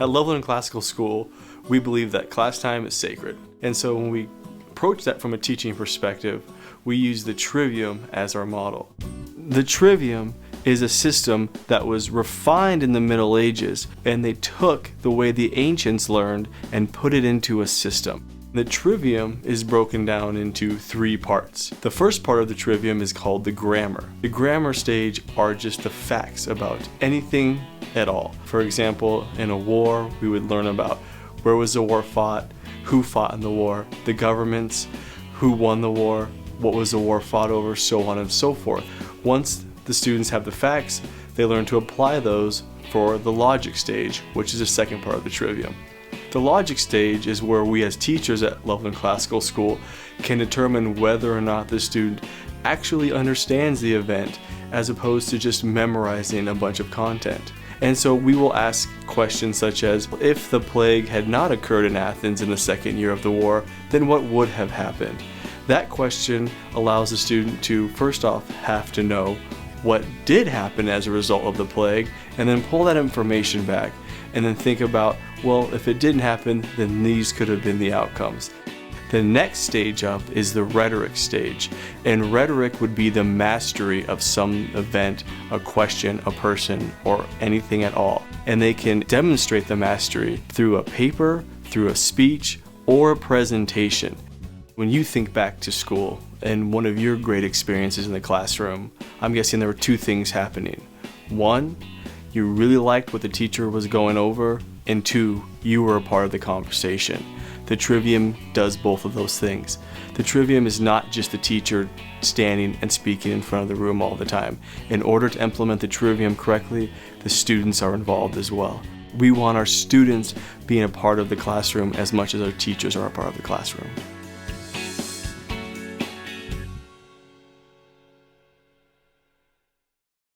At Loveland Classical School, we believe that class time is sacred. And so when we approach that from a teaching perspective, we use the Trivium as our model. The Trivium is a system that was refined in the Middle Ages, and they took the way the ancients learned and put it into a system. The Trivium is broken down into 3 parts. The first part of the Trivium is called the grammar. The grammar stage are just the facts about anything at all. For example, in a war, we would learn about where was the war fought, who fought in the war, the governments, who won the war, what was the war fought over, so on and so forth. Once the students have the facts, they learn to apply those for the logic stage, which is the second part of the Trivium. The logic stage is where we as teachers at Loveland Classical School can determine whether or not the student actually understands the event as opposed to just memorizing a bunch of content. And so we will ask questions such as, if the plague had not occurred in Athens in the second year of the war, then what would have happened? That question allows the student to, first off, have to know what did happen as a result of the plague, and then pull that information back, and then think about, well, if it didn't happen, then these could have been the outcomes. The next stage up is the rhetoric stage, and rhetoric would be the mastery of some event, a question, a person, or anything at all. And they can demonstrate the mastery through a paper, through a speech, or a presentation. When you think back to school and one of your great experiences in the classroom, I'm guessing there were 2 things happening. 1, you really liked what the teacher was going over, and 2, you were a part of the conversation. The Trivium does both of those things. The Trivium is not just the teacher standing and speaking in front of the room all the time. In order to implement the Trivium correctly, the students are involved as well. We want our students being a part of the classroom as much as our teachers are a part of the classroom.